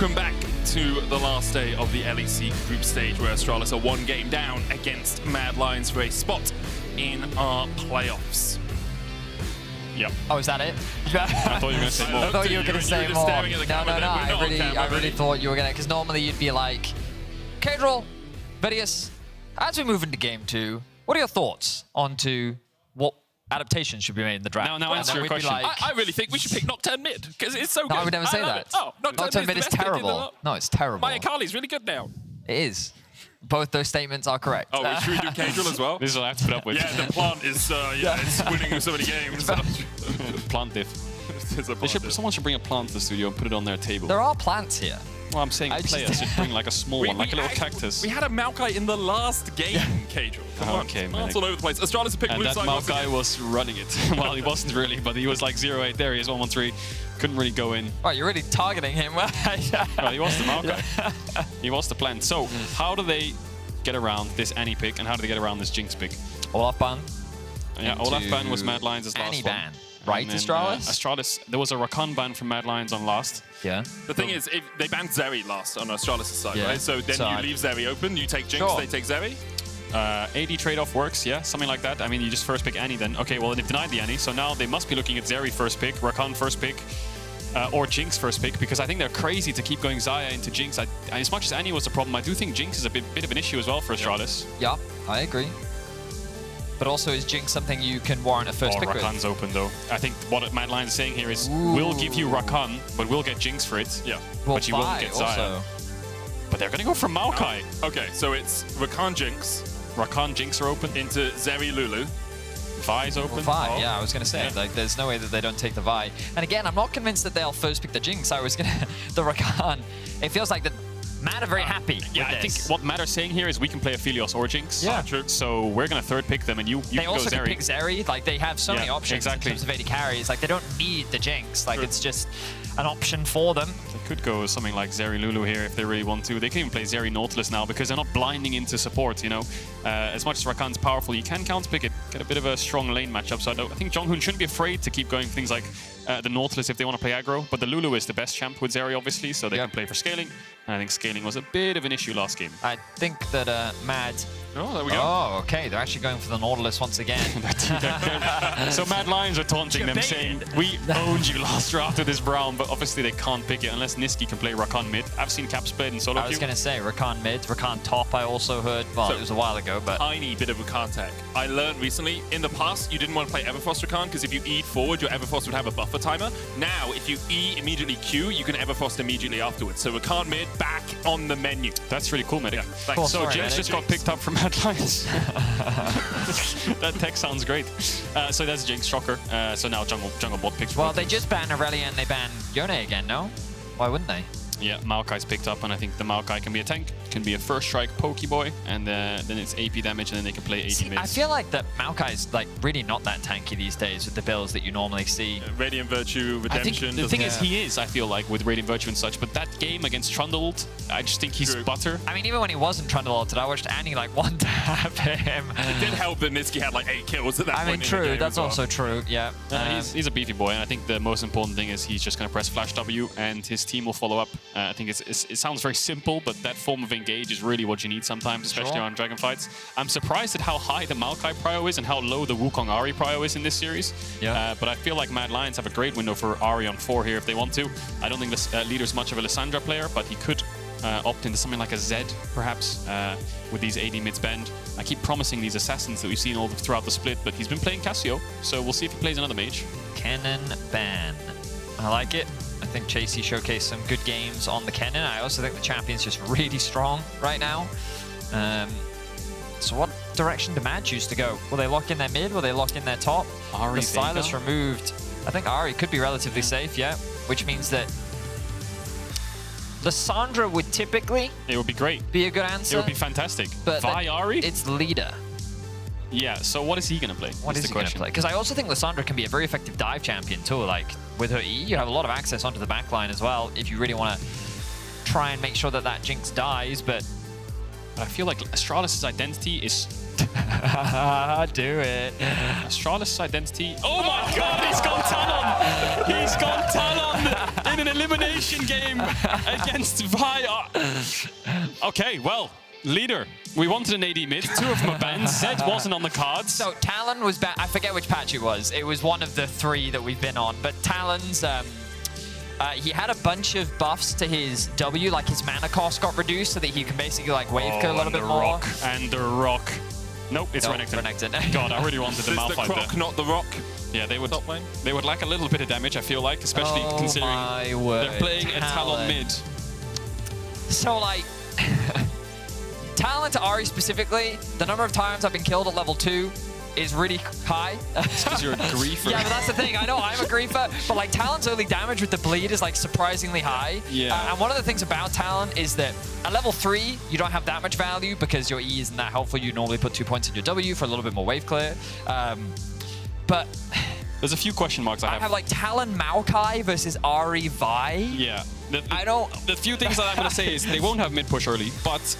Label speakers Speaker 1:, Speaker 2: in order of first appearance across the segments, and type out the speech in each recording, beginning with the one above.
Speaker 1: Welcome back to the last day of the LEC group stage, where Astralis are 1 game down against Mad Lions for a spot in our playoffs. Yep.
Speaker 2: Oh, is that it?
Speaker 3: I thought you were going to say more.
Speaker 2: I thought you were going to say more. No. I really thought you were going to, because normally you'd be like, Caedrel, Vedius, as we move into game 2, what are your thoughts onto what adaptations should be made in the draft?
Speaker 3: Now answer your question.
Speaker 1: Like, I really think we should pick Nocturne mid, because it's so good.
Speaker 2: No, I would never say that.
Speaker 1: Oh,
Speaker 2: Nocturne mid is terrible. No, it's terrible.
Speaker 1: Maokai's really good now.
Speaker 2: It is. Both those statements are correct.
Speaker 1: Oh, should we do Caedrel as well?
Speaker 3: This is what I have to put up with.
Speaker 1: Yeah, the plant is, it's winning so many games.
Speaker 3: Plant diff. Someone should bring a plant to the studio and put it on their table.
Speaker 2: There are plants here.
Speaker 3: Well, I'm saying players should bring like a small one, like a little cactus.
Speaker 1: We had a Maokai in the last game, Caedrel.
Speaker 3: Okay, man.
Speaker 1: Plants all over the place. Astralis picked blue side.
Speaker 3: And that Maokai was running it. Well, he wasn't really, but he was like 0-8 there. He is 1-1-3. Couldn't really go in.
Speaker 2: Oh, you're really targeting him.
Speaker 3: Well, he was the Maokai. He was the plant. So, how do they get around this Annie pick, and how do they get around this Jinx pick?
Speaker 2: Olaf ban.
Speaker 3: Yeah, Olaf ban was Mad Lions' last
Speaker 2: Annie
Speaker 3: one.
Speaker 2: ban. Right,
Speaker 3: then,
Speaker 2: Astralis?
Speaker 3: Astralis, there was a Rakan ban from Mad Lions on last.
Speaker 2: Yeah.
Speaker 1: The thing is, if they banned Zeri last on Astralis' side,
Speaker 2: Yeah.
Speaker 1: right? So then you leave Zeri open, you take Jinx, they take Zeri.
Speaker 3: AD trade-off works, yeah, something like that. I mean, you just first pick Annie then. Okay, well, they've denied the Annie, so now they must be looking at Zeri first pick, Rakan first pick, or Jinx first pick, because I think they're crazy to keep going Xayah into Jinx. As much as Annie was the problem, I do think Jinx is a bit of an issue as well for Astralis.
Speaker 2: Yeah, I agree. But also, is Jinx something you can warrant a first pick
Speaker 3: Rakan's
Speaker 2: with?
Speaker 3: open, though. I think what Mad Lions is saying here is, we'll give you Rakan, but we'll get Jinx for it.
Speaker 1: Yeah.
Speaker 2: Well,
Speaker 3: but you won't get Xayah.
Speaker 2: Also.
Speaker 3: But they're going to go for Maokai.
Speaker 1: Okay, so it's Rakan Jinx.
Speaker 3: Rakan Jinx are open.
Speaker 1: Into Zeri Lulu.
Speaker 3: Vi's open.
Speaker 2: Vi, yeah, I was going to say, like, there's no way that they don't take the Vi. And again, I'm not convinced that they'll first pick the Jinx. I was going to, the Rakan. It feels like the Mad are very happy
Speaker 3: Yeah, I think what Mad are saying here is we can play Aphelios or Jinx.
Speaker 2: Yeah.
Speaker 3: True. So we're going to third pick them, and you
Speaker 2: they
Speaker 3: can
Speaker 2: also
Speaker 3: go Zeri.
Speaker 2: can pick Zeri. Like, they have so many options in terms of AD carries. Like, they don't need the Jinx. Like, it's just an option for them.
Speaker 3: They could go something like Zeri Lulu here if they really want to. They can even play Zeri Nautilus now because they're not blinding into support, you know. As much as Rakan's powerful, you can counterpick it, get a bit of a strong lane matchup. So I think JeongHoon shouldn't be afraid to keep going for things like the Nautilus if they want to play aggro. But the Lulu is the best champ with Zeri, obviously, so they can play for scaling. And I think scaling was a bit of an issue last game.
Speaker 2: I think that Mad...
Speaker 1: Oh, there we go.
Speaker 2: Oh, okay. They're actually going for the Nautilus once again.
Speaker 3: So Mad Lions are taunting them, saying, we owned you last draft with this Brown, but obviously they can't pick it unless Nisqy can play Rakan mid. I've seen Caps play it in solo queue.
Speaker 2: I was going to say Rakan mid, Rakan top I also heard. Well, so it was a while ago, but...
Speaker 1: Tiny bit of a contact. I learned recently, in the past, you didn't want to play Everfrost Rakan because if you E'd forward, your Everfrost would have a buffer timer. Now, if you E immediately Q, you can Everfrost immediately afterwards. So Rakan mid, back on the menu.
Speaker 3: That's really cool, Medic.
Speaker 1: Yeah, thanks.
Speaker 3: So Jinx just got picked up from Mad Lions. That tech sounds great. So that's Jinx, shocker. So now jungle bot picks.
Speaker 2: Well, they just banned Aurelia and they banned Yone again, no? Why wouldn't they?
Speaker 3: Yeah, Maokai's picked up, and I think the Maokai can be a tank, can be a first strike pokeboy, and then it's AP damage, and then they can play 80 mids.
Speaker 2: I feel like that Maokai's like really not that tanky these days with the builds that you normally see.
Speaker 1: Radiant Virtue, Redemption.
Speaker 3: I think the thing is, he is, I feel like, with Radiant Virtue and such, but that game against Trundled, I just think he's butter.
Speaker 2: I mean, even when he wasn't Trundle ulted, I watched Annie like one-tap him.
Speaker 1: It did help that Nisqy had like 8 kills at that point.
Speaker 2: I mean, true, that's also true, yeah.
Speaker 3: He's a beefy boy, and I think the most important thing is he's just going to press Flash W, and his team will follow up. I think it sounds very simple, but that form of engage is really what you need sometimes, especially on Dragon fights. I'm surprised at how high the Maokai prio is and how low the Wukong Ahri prio is in this series. Yeah. But I feel like Mad Lions have a great window for Ahri on 4 here if they want to. I don't think the leader's much of a Lissandra player, but he could opt into something like a Zed, perhaps, with these AD mids bend. I keep promising these assassins that we've seen all throughout the split, but he's been playing Cassio, so we'll see if he plays another mage.
Speaker 2: Kennen ban. I like it. I think Chasy showcased some good games on the Kennen. I also think the champion's just really strong right now. So what direction do Mad choose to go? Will they lock in their mid? Will they lock in their top?
Speaker 3: Ahri,
Speaker 2: the Silas removed. I think Ahri could be relatively safe, yeah. Which means that Lissandra would typically...
Speaker 3: It would be great.
Speaker 2: Be a good answer.
Speaker 3: It would be fantastic.
Speaker 2: But
Speaker 3: Vi Ahri?
Speaker 2: It's leader.
Speaker 3: Yeah, so what is he going to play?
Speaker 2: What is he going to play? Because I also think Lissandra can be a very effective dive champion too. Like, with her E, you have a lot of access onto the backline as well if you really want to try and make sure that that Jinx dies, but
Speaker 3: But I feel like Astralis' identity is...
Speaker 2: Do it.
Speaker 3: Astralis' identity... Oh my god, he's gone Talon! He's gone Talon in an elimination game against Vi. Okay, well, leader. We wanted an AD mid. 2 of them are banned. Zed wasn't on the cards.
Speaker 2: So Talon was banned. I forget which patch it was. It was one of the 3 that we've been on. But Talon's... he had a bunch of buffs to his W, like his mana cost got reduced so that he can basically like wave kill a little bit more.
Speaker 3: And the rock. Nope, it's Renekton. God, I really wanted the Malphite
Speaker 1: there. The not the rock.
Speaker 3: Yeah, they would lack a little bit of damage, I feel like, especially considering they're playing a Talon mid.
Speaker 2: So like, Talon to Ahri specifically, the number of times I've been killed at level 2 is really high.
Speaker 3: It's because you're a griefer.
Speaker 2: Yeah, but that's the thing. I know I'm a griefer, but like Talon's early damage with the bleed is like surprisingly high.
Speaker 3: Yeah.
Speaker 2: And one of the things about Talon is that at level 3, you don't have that much value because your E isn't that helpful. You normally put 2 points in your W for a little bit more wave clear. But
Speaker 3: there's a few question marks I have.
Speaker 2: I have like Talon Maokai versus Ahri Vi.
Speaker 3: Yeah.
Speaker 2: The
Speaker 3: few things that I'm going to say is they won't have mid push early, but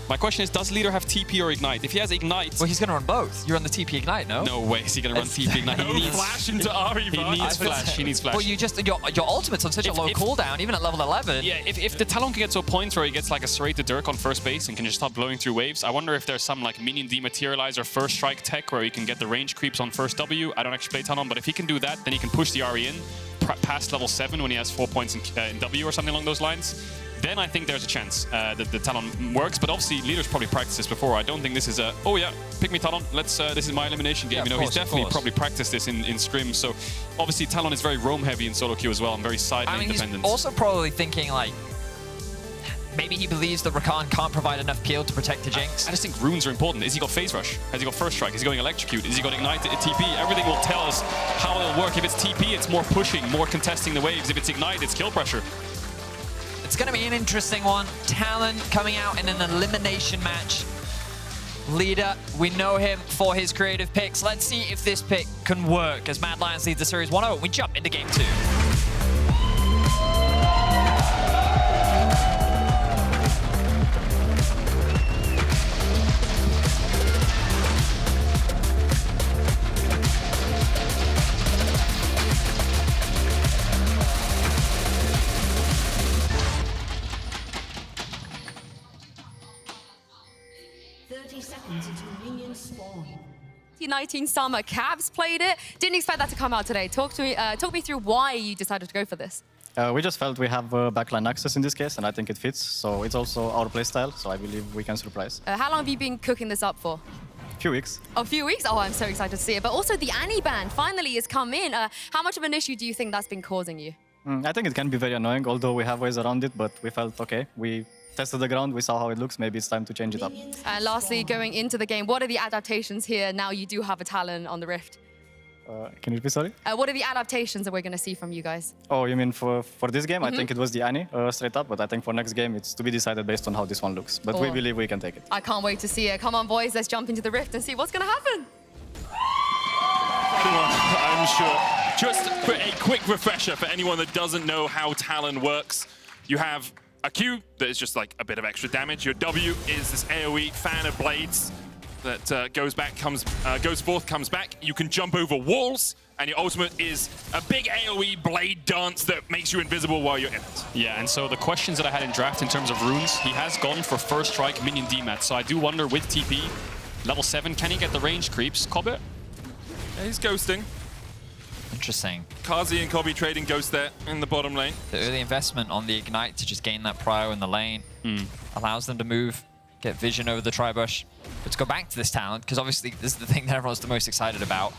Speaker 3: my question is, does leader have TP or Ignite? If he has Ignite...
Speaker 2: Well, he's going to run both. You're on the TP Ignite, no?
Speaker 3: No way is he going to run TP Ignite.
Speaker 1: He needs flash into Ahri.
Speaker 3: He needs flash. He needs flash.
Speaker 2: Well, you just... Your ultimate's on such a low cooldown, even at level 11.
Speaker 3: Yeah, if the Talon can get to a point where he gets like a serrated Dirk on first base and can just stop blowing through waves, I wonder if there's some like minion dematerializer first strike tech where he can get the range creeps on first W. I don't actually play Talon, but if he can do that, then he can push the Ahri in past level 7 when he has 4 points in W or something along those lines. Then I think there's a chance that the Talon works. But obviously, leaders probably practiced this before. I don't think this is a, oh yeah, pick me Talon. Let's. This is my elimination game.
Speaker 2: Yeah,
Speaker 3: he's definitely probably practiced this in scrims. So obviously, Talon is very roam heavy in solo queue as well and very side lane dependent.
Speaker 2: He's also probably thinking like, maybe he believes that Rakan can't provide enough peel to protect the Jinx.
Speaker 3: I just think runes are important. Has he got phase rush? Has he got first strike? Is he going electrocute? Is he got ignite TP? Everything will tell us how it'll work. If it's TP, it's more pushing, more contesting the waves. If it's ignite, it's kill pressure.
Speaker 2: It's going to be an interesting one. Talon coming out in an elimination match. Leader, we know him for his creative picks. Let's see if this pick can work as Mad Lions leads the series 1-0. We jump into game 2.
Speaker 4: T19 Summer Cavs played it. Didn't expect that to come out today. Talk me through why you decided to go for this.
Speaker 5: We just felt we have backline access in this case, and I think it fits. So it's also our playstyle, so I believe we can surprise.
Speaker 4: How long have you been cooking this up for?
Speaker 5: A few weeks.
Speaker 4: A few weeks? Oh, I'm so excited to see it. But also the Annie ban finally has come in. How much of an issue do you think that's been causing you?
Speaker 5: I think it can be very annoying, although we have ways around it, but we felt okay. We tested the ground, we saw how it looks, maybe it's time to change it up.
Speaker 4: And lastly, going into the game, what are the adaptations here now you do have a Talon on the Rift?
Speaker 5: Can you repeat, sorry?
Speaker 4: What are the adaptations that we're going to see from you guys?
Speaker 5: Oh, you mean for this game? I think it was the Annie straight up, but I think for next game it's to be decided based on how this one looks. But we believe we can take it.
Speaker 4: I can't wait to see it. Come on, boys, let's jump into the Rift and see what's going to happen.
Speaker 1: I'm sure. Just for a quick refresher for anyone that doesn't know how Talon works, you have a Q that is just like a bit of extra damage. Your W is this AoE fan of blades that goes forth, comes back. You can jump over walls, and your ultimate is a big AoE blade dance that makes you invisible while you're in it.
Speaker 3: Yeah, and so the questions that I had in draft in terms of runes, he has gone for first strike minion demat. So I do wonder with TP, level 7, can he get the range creeps? Kobbe?
Speaker 1: Yeah, he's ghosting.
Speaker 2: Interesting.
Speaker 1: Carzzy and Kobbe trading ghost there in the bottom lane.
Speaker 2: The early investment on the Ignite to just gain that prio in the lane allows them to move, get vision over the Tribush. But to go back to this talent, because obviously this is the thing that everyone's the most excited about.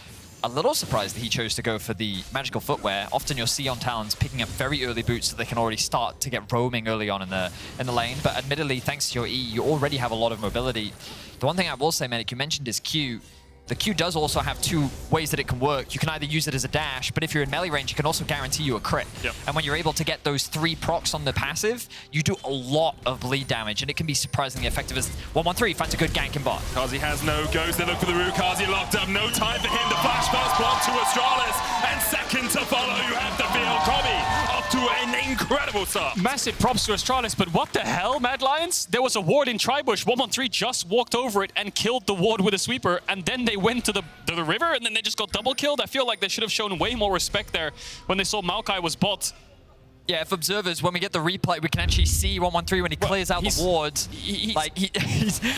Speaker 2: A little surprised that he chose to go for the magical footwear. Often you'll see on Talons picking up very early boots so they can already start to get roaming early on in the lane. But admittedly, thanks to your E, you already have a lot of mobility. The one thing I will say, Medic, you mentioned is Q. The Q does also have 2 ways that it can work. You can either use it as a dash, but if you're in melee range, it can also guarantee you a crit.
Speaker 1: Yep.
Speaker 2: And when you're able to get those 3 procs on the passive, you do a lot of bleed damage, and it can be surprisingly effective as 113 finds a good gank in bot.
Speaker 1: Carzzy has no ghost. They look for the root. Carzzy locked up. No time for him. The flash first block to Astralis, and second to follow. You have the field. Kobbe up to an incredible incredible start.
Speaker 3: Massive props to Astralis, but what the hell, Mad Lions? There was a ward in Tribush. 113 just walked over it and killed the ward with a sweeper, and then they went to the river, and then they just got double killed. I feel like they should have shown way more respect there when they saw Maokai was bot.
Speaker 2: Yeah, if observers, when we get the replay, we can actually see 113 when he clears out the wards.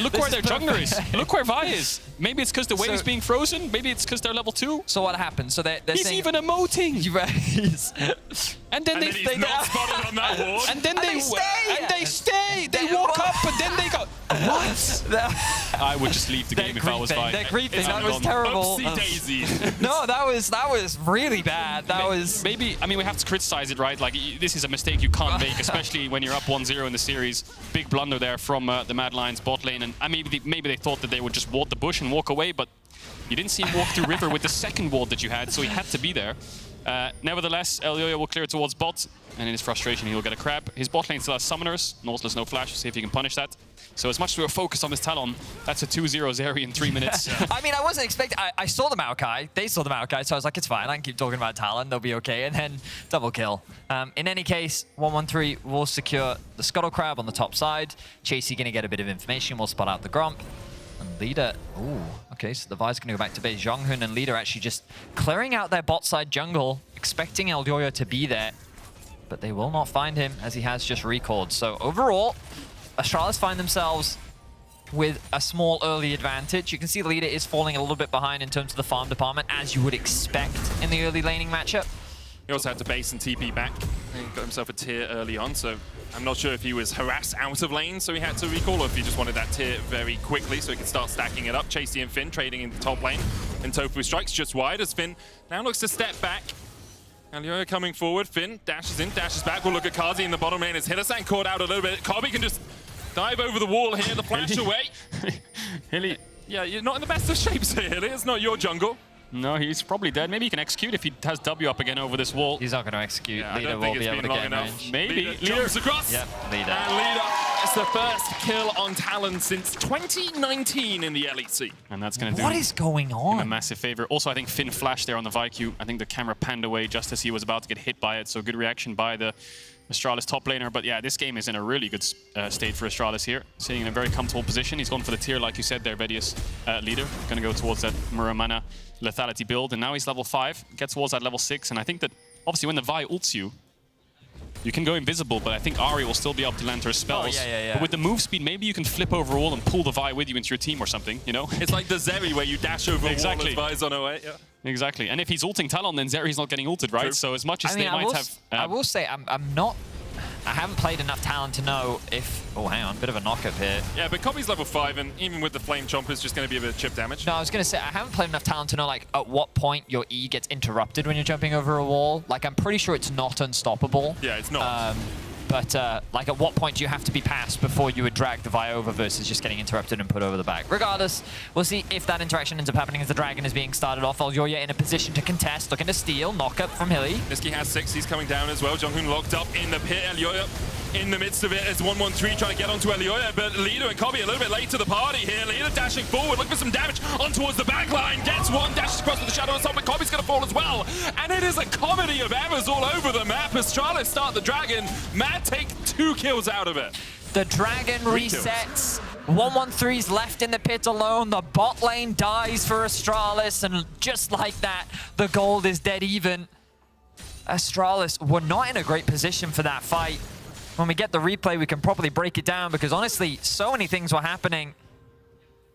Speaker 3: Look where their jungler is. Look where Vi is. Maybe it's because the wave's being frozen. Maybe it's because they're level 2.
Speaker 2: So what happens? So they're
Speaker 3: He's
Speaker 2: saying,
Speaker 3: even emoting. And then
Speaker 1: he's not spotted on that ward.
Speaker 3: And then they stay. They
Speaker 2: They
Speaker 3: walk
Speaker 2: walk.
Speaker 3: up, but then they go. What? I would just leave the game if I was Vi.
Speaker 2: They're creeping. That
Speaker 3: I'm
Speaker 2: was
Speaker 3: gone.
Speaker 2: terrible.
Speaker 1: Oopsie daisy.
Speaker 2: No, that was really bad. That was
Speaker 3: maybe. I mean, we have to criticize it, right? Like this is a mistake you can't make, especially when you're up 1-0 in the series. Big blunder there from the Mad Lions bot lane, and maybe they thought that they would just ward the bush and walk away, but you didn't see him walk through river with the second ward that you had, so he had to be there. Nevertheless, Elyoya will clear towards bot, and in his frustration, he'll get a crab. His bot lane still has summoners. Nautilus no flash. See if he can punish that. So as much as we're focused on this Talon, that's a 2-0 Zeri in 3 minutes.
Speaker 2: I mean, I wasn't expecting... I saw the Maokai. They saw the Maokai, so I was like, it's fine. I can keep talking about Talon. They'll be okay. And then double kill. In any case, 113 will secure the Scuttle Crab on the top side. Chasy going to get a bit of information. We'll spot out the Gromp. And Leader... Ooh, okay, so the Vi's going to go back to base. JeongHoon and Leader actually just clearing out their bot side jungle, expecting Elyoya to be there. But they will not find him, as he has just recalled. So overall, Astralis find themselves with a small early advantage. You can see Leader is falling a little bit behind in terms of the farm department, as you would expect in the early laning matchup.
Speaker 1: He also had to base and TP back. He got himself a tier early on, so I'm not sure if he was harassed out of lane, so he had to recall, or if he just wanted that tier very quickly so he could start stacking it up. Chasy and Finn trading in the top lane, and Tofu strikes just wide as Finn now looks to step back. Elyoya coming forward. Finn dashes in, dashes back. We'll look at Carzzy in the bottom lane as Hylissang caught out a little bit. Kobbe can just dive over the wall here, the flash away.
Speaker 3: Hilly.
Speaker 1: Yeah, you're not in the best of shapes here, Hilly. It's not your jungle.
Speaker 3: No, he's probably dead. Maybe he can execute if he has W up again over this wall.
Speaker 2: He's not going to execute.
Speaker 1: Yeah,
Speaker 2: Leader will be able to get in range.
Speaker 3: Maybe.
Speaker 1: Leader jumps across.
Speaker 2: Yep, Leader.
Speaker 1: And Leader is the first kill on Talon since 2019 in the LEC.
Speaker 3: And that's going to do
Speaker 2: What is going
Speaker 3: him a
Speaker 2: on?
Speaker 3: massive favor. Also, I think Finn flashed there on the VQ. I think the camera panned away just as he was about to get hit by it. So good reaction by the Astralis top laner. But yeah, this game is in a really good state for Astralis here. Sitting in a very comfortable position. He's gone for the tier, like you said there, Vedius. Leader. Going to go towards that Muramana lethality build. And now he's level 5. Gets towards that level 6. And I think that, obviously, when the Vi ults you, you can go invisible, but I think Ahri will still be able to land her spells.
Speaker 2: Oh, yeah.
Speaker 3: But with the move speed, maybe you can flip over a wall and pull the Vi with you into your team or something, you know?
Speaker 1: It's like the Zeri where you dash over
Speaker 3: Exactly.
Speaker 1: a wall as Vi's on her way. Yeah.
Speaker 3: Exactly. And if he's ulting Talon, then Zeri's not getting ulted, right?
Speaker 1: True.
Speaker 3: So as much as they
Speaker 2: I
Speaker 3: might
Speaker 2: will,
Speaker 3: have...
Speaker 2: I will say, I haven't played enough Talon to know if... Oh, hang on, bit of a knock-up here.
Speaker 1: Yeah, but Kobbe's level 5, and even with the Flame Chomp, it's just going to be a bit of chip damage.
Speaker 2: No, I was going to say, I haven't played enough Talon to know, like, at what point your E gets interrupted when you're jumping over a wall. Like, I'm pretty sure it's not unstoppable.
Speaker 1: Yeah, it's not.
Speaker 2: But, like, at what point do you have to be passed before you would drag the Vi over versus just getting interrupted and put over the back? Regardless, we'll see if that interaction ends up happening as the Dragon is being started off. Elyoya in a position to contest, looking to steal. Knock-up from Hilly.
Speaker 1: Nisqy has 6, he's coming down as well. JeongHoon locked up in the pit. Elyoya in the midst of it as 113 trying to get onto Elyoya, but Leader and Kobbe a little bit late to the party here. Leader dashing forward, looking for some damage on towards the back line. Gets one, dashes across with the shadow on top, but Kobbe's going to fall as well. And it is a comedy of errors all over the map. Astralis start the Dragon. Mad take 2 kills out of it.
Speaker 2: The Dragon resets. 113's left in the pit alone. The bot lane dies for Astralis, and just like that, the gold is dead even. Astralis were not in a great position for that fight. When we get the replay, we can probably break it down because honestly, so many things were happening.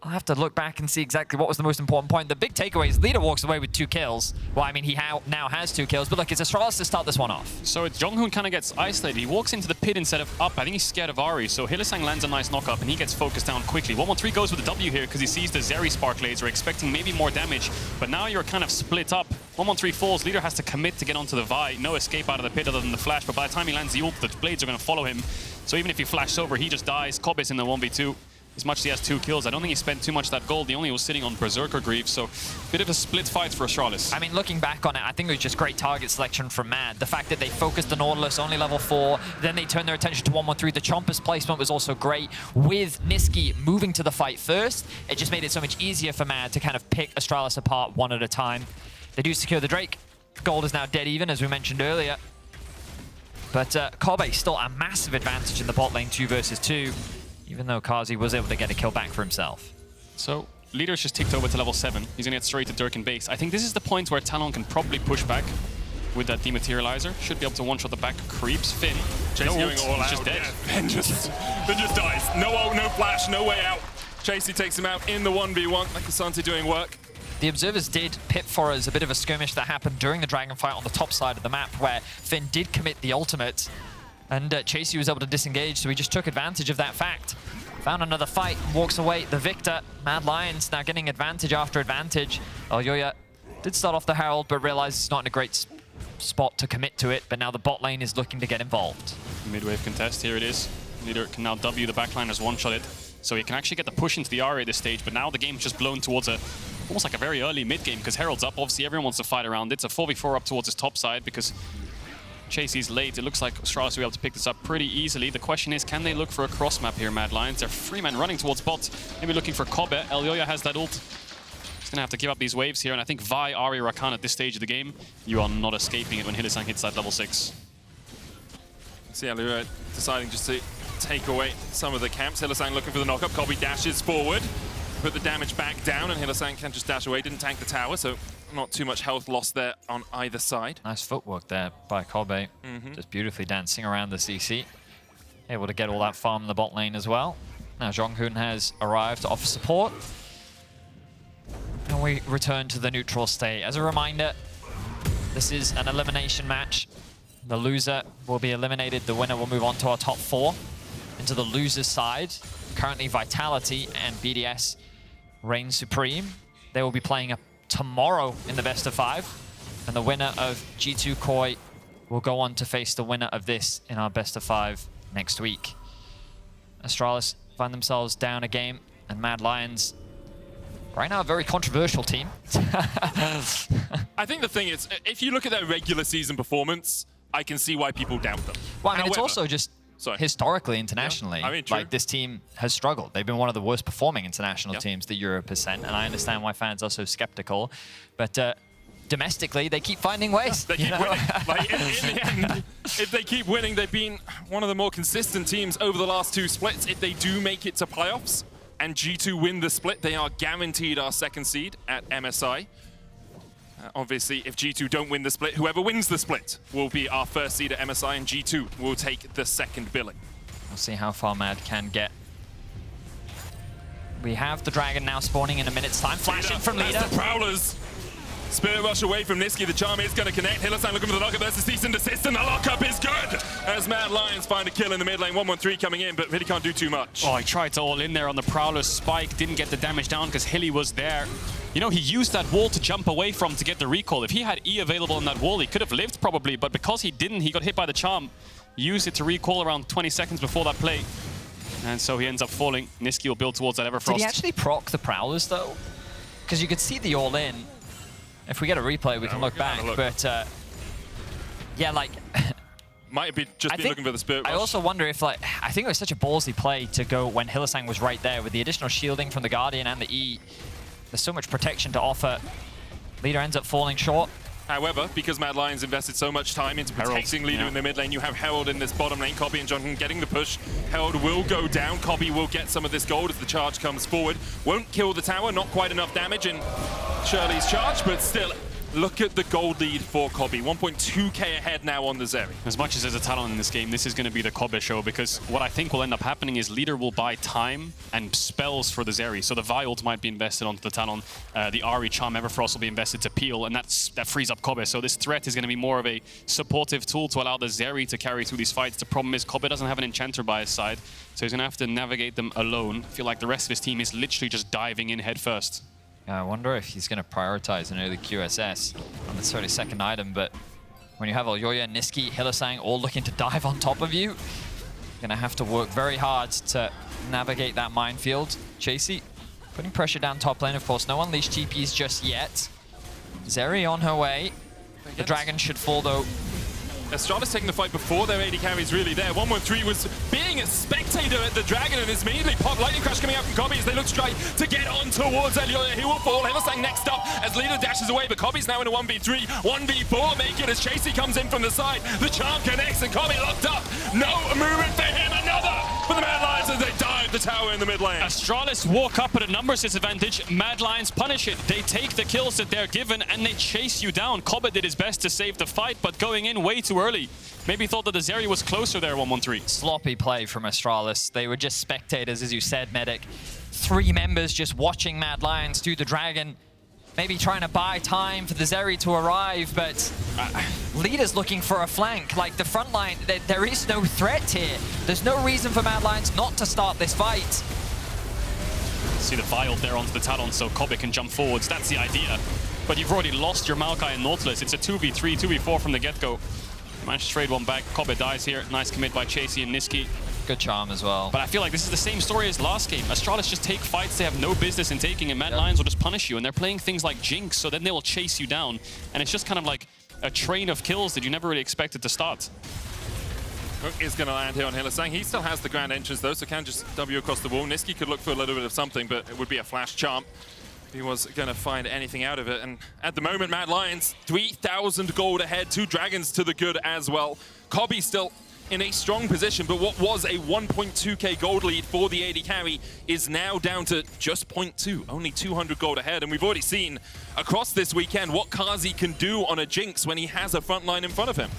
Speaker 2: I'll have to look back and see exactly what was the most important point. The big takeaway is Leader walks away with 2 kills. Well, I mean, he now has 2 kills, but look, it's Astralis to start this one off.
Speaker 3: So JeongHoon kind of gets isolated. He walks into the pit instead of up. I think he's scared of Ahri, so Hylissang lands a nice knock-up, and he gets focused down quickly. 113 goes with the W here because he sees the Zeri Spark Laser, expecting maybe more damage, but now you're kind of split up. 113 falls. Leader has to commit to get onto the Vi. No escape out of the pit other than the flash, but by the time he lands the ult, the blades are going to follow him. So even if he flashes over, he just dies. Kobbe's in the 1v2. As much as he has 2 kills, I don't think he spent too much of that gold. He only was sitting on Berserker Greaves, so bit of a split fight for Astralis.
Speaker 2: I mean, looking back on it, I think it was just great target selection from Mad. The fact that they focused the Nautilus, only level 4, then they turned their attention to 113. The Chompers placement was also great. With Nisqy moving to the fight first, it just made it so much easier for Mad to kind of pick Astralis apart one at a time. They do secure the Drake. Gold is now dead even, as we mentioned earlier. But Kobbe still a massive advantage in the bot lane 2 versus 2, even though Carzzy was able to get a kill back for himself.
Speaker 3: So Leader's just ticked over to level 7. He's gonna get straight to Dirk and base. I think this is the point where Talon can probably push back with that dematerializer. Should be able to one-shot the back creeps. Finn,
Speaker 1: Chasy going all out.
Speaker 3: just dead.
Speaker 1: Yeah, Finn just dies. No ult, no flash, no way out. Chasy takes him out in the 1v1. Like Asante doing work.
Speaker 2: The observers did pit for us a bit of a skirmish that happened during the dragon fight on the top side of the map where Finn did commit the ultimate and Chasy was able to disengage, so he just took advantage of that fact. Found another fight, walks away the victor. Mad Lions now getting advantage after advantage. Elyoya did start off the Herald but realized it's not in a great spot to commit to it, but now the bot lane is looking to get involved.
Speaker 3: Mid-wave contest, here it is. Leader can now W the backliners, one-shot it. So he can actually get the push into the Ahri at this stage, but now the game's just blown towards almost like a very early mid-game, because Herald's up. Obviously, everyone wants to fight around it. It's a 4v4 up towards his top side, because Chasy's late. It looks like Astralis will be able to pick this up pretty easily. The question is, can they look for a cross map here, Mad Lions? They're 3 men running towards bot, maybe looking for Kobbe. Elyoya has that ult. He's gonna have to give up these waves here, and I think Vi, Ahri, Rakan at this stage of the game, you are not escaping it when Hylissang hits that level 6.
Speaker 1: See Elyoya deciding just to take away some of the camps. Hylissang looking for the knockup. Kobbe dashes forward, put the damage back down, and Hylissang can just dash away. Didn't tank the tower, so not too much health lost there on either side.
Speaker 2: Nice footwork there by Kobbe. Just beautifully dancing around the CC. Able to get all that farm in the bot lane as well. Now JeongHoon has arrived to offer support. And we return to the neutral state. As a reminder, this is an elimination match. The loser will be eliminated. The winner will move on to our top 4. Into the loser's side. Currently Vitality and BDS reign supreme. They will be playing tomorrow in the best of 5. And the winner of G2 Koi will go on to face the winner of this in our best of 5 next week. Astralis find themselves down a game, and Mad Lions, right now, a very controversial team.
Speaker 1: I think the thing is, if you look at their regular season performance, I can see why people doubt them.
Speaker 2: Well, I mean, it's also just historically, internationally,
Speaker 1: yeah. I mean,
Speaker 2: like this team has struggled. They've been one of the worst performing international teams that Europe has sent, and I understand why fans are so skeptical. But domestically, they keep finding ways.
Speaker 1: They keep winning. Like, in the end, if they keep winning, they've been one of the more consistent teams over the last 2 splits. If they do make it to playoffs and G2 win the split, they are guaranteed our 2nd seed at MSI. Obviously, if G2 don't win the split, whoever wins the split will be our 1st seed at MSI, and G2 will take the 2nd billing.
Speaker 2: We'll see how far Mad can get. We have the Dragon now spawning in a minute's time. Flashing from Leader.
Speaker 1: That's the Prowlers. Spirit Rush away from Nisqy. The charm is going to connect. Hylissang looking for the lockup. There's the cease and desist, and the lockup is good! As Mad Lions find a kill in the mid lane. 1-1-3 coming in, but really can't do too much.
Speaker 3: Oh, he tried to all in there on the Prowler's spike. Didn't get the damage down because Hilly was there. You know, he used that wall to jump away from to get the recall. If he had E available on that wall, he could have lived probably, but because he didn't, he got hit by the charm. Used it to recall around 20 seconds before that play. And so he ends up falling. Nisqy will build towards that Everfrost.
Speaker 2: Did he actually proc the Prowlers, though? Because you could see the all-in. If we get a replay, we can look back. But, yeah, like...
Speaker 1: Might be just be looking for the Spirit Rush.
Speaker 2: I also wonder if, like, I think it was such a ballsy play to go when Hylissang was right there with the additional shielding from the Guardian and the E. There's so much protection to offer. Leader ends up falling short.
Speaker 1: However, because Mad Lions invested so much time into protecting Leader in the mid lane, you have Herald in this bottom lane. Kobbe and JeongHoon getting the push. Herald will go down. Kobbe will get some of this gold as the charge comes forward. Won't kill the tower, not quite enough damage in Shirley's charge, but still, look at the gold lead for Kobbe. 1.2k ahead now on the Zeri.
Speaker 3: As much as there's a Talon in this game, this is going to be the Kobbe show, because what I think will end up happening is Leader will buy time and spells for the Zeri. So the Vi ult might be invested onto the Talon. The Ahri Charm Everfrost will be invested to peel, and that frees up Kobbe. So this threat is going to be more of a supportive tool to allow the Zeri to carry through these fights. The problem is Kobbe doesn't have an enchanter by his side, so he's going to have to navigate them alone. I feel like the rest of his team is literally just diving in head first.
Speaker 2: I wonder if he's going to prioritize an early QSS on the 32nd item, but when you have Elyoya, Nisqy, Hylissang all looking to dive on top of you, you're going to have to work very hard to navigate that minefield. Chasy putting pressure down top lane, of course. No Unleashed TPs just yet. Zeri on her way. The Dragon should fall, though,
Speaker 1: Astralis taking the fight before their AD carry is really there. 113 was being a spectator at the Dragon and is immediately popped. Lightning Crash coming out from Kobbe as they look to try to get on towards Elyoya. He will fall. Hylissang next up as leader dashes away, but Kobbe's now in a 1v3. 1v4 make it as Chasy comes in from the side. The charm connects and Kobbe locked up. No movement for him. Another for the Mad Lions as they dive the tower in the mid lane.
Speaker 3: Astralis walk up at a numbers disadvantage. Mad Lions punish it. They take the kills that they're given and they chase you down. Kobbe did his best to save the fight, but going in way too early. Maybe thought that the Zeri was closer there, 113.
Speaker 2: Sloppy play from Astralis. They were just spectators, as you said, Medic. 3 members just watching Mad Lions do the Dragon. Maybe trying to buy time for the Zeri to arrive, but leader's looking for a flank. Like the front line, there is no threat here. There's no reason for Mad Lions not to start this fight.
Speaker 3: See the Vial there onto the Talon so Kobbe can jump forwards. That's the idea. But you've already lost your Maokai and Nautilus. It's a 2v3, 2v4 from the get-go. Managed to trade one back. Kobbe dies here. Nice commit by Chasy and Nisqy.
Speaker 2: Good charm as well.
Speaker 3: But I feel like this is the same story as last game. Astralis just take fights they have no business in taking, and Mad Lions will just punish you. And they're playing things like Jinx, so then they will chase you down. And it's just kind of like a train of kills that you never really expected to start.
Speaker 1: Hook is going to land here on Hylissang. He still has the grand entrance though, so can just W across the wall. Nisqy could look for a little bit of something, but it would be a flash charm. He was going to find anything out of it. And at the moment, Mad Lions, 3,000 gold ahead. 2 dragons to the good as well. Kobbe still in a strong position, but what was a 1.2k gold lead for the AD carry is now down to just 0.2, only 200 gold ahead. And we've already seen across this weekend what Carzzy can do on a Jinx when he has a front line in front of him.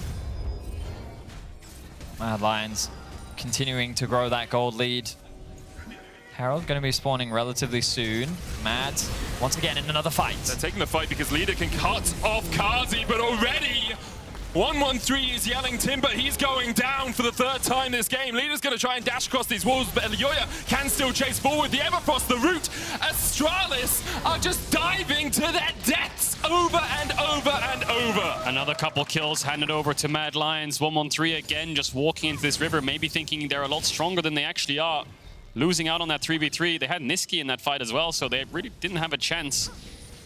Speaker 2: Mad Lions continuing to grow that gold lead. Herald going to be spawning relatively soon. Mad, once again, in another fight.
Speaker 1: They're taking the fight because leader can cut off Carzzy, but already 113 is yelling timber. He's going down for the 3rd time this game. Leader's going to try and dash across these walls, but Elyoya can still chase forward. The Everfrost, the root. Astralis are just diving to their deaths over and over and over.
Speaker 3: Another couple kills handed over to Mad Lions. 113 again, just walking into this river, maybe thinking they're a lot stronger than they actually are. Losing out on that 3v3. They had Nisqy in that fight as well, so they really didn't have a chance.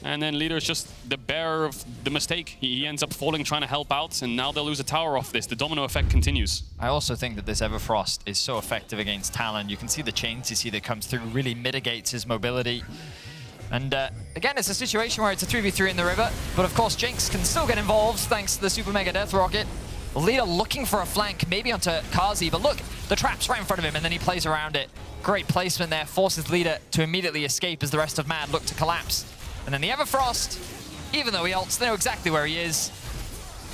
Speaker 3: And then Leader's just the bearer of the mistake. He ends up falling, trying to help out, and now they'll lose a tower off this. The domino effect continues.
Speaker 2: I also think that this Everfrost is so effective against Talon. You can see the chains you see that comes through really mitigates his mobility. And again, it's a situation where it's a 3v3 in the river, but of course Jinx can still get involved thanks to the Super Mega Death Rocket. Leader looking for a flank, maybe onto Carzzy, but look, the trap's right in front of him and then he plays around it. Great placement there, forces Leader to immediately escape as the rest of Mad look to collapse. And then the Everfrost, even though he ults, they know exactly where he is.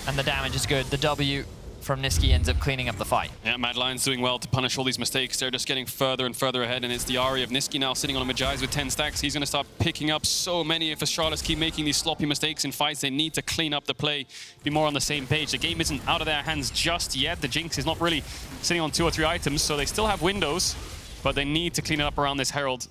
Speaker 2: And the damage is good. The W from Nisqy ends up cleaning up the fight.
Speaker 3: Yeah, Mad Lions doing well to punish all these mistakes. They're just getting further and further ahead, and it's the Ahri of Nisqy now sitting on a Majais with 10 stacks. He's going to start picking up so many. If Astralis keep making these sloppy mistakes in fights, they need to clean up the play, be more on the same page. The game isn't out of their hands just yet. The Jinx is not really sitting on 2 or 3 items, so they still have windows. But they need to clean it up around this Herald.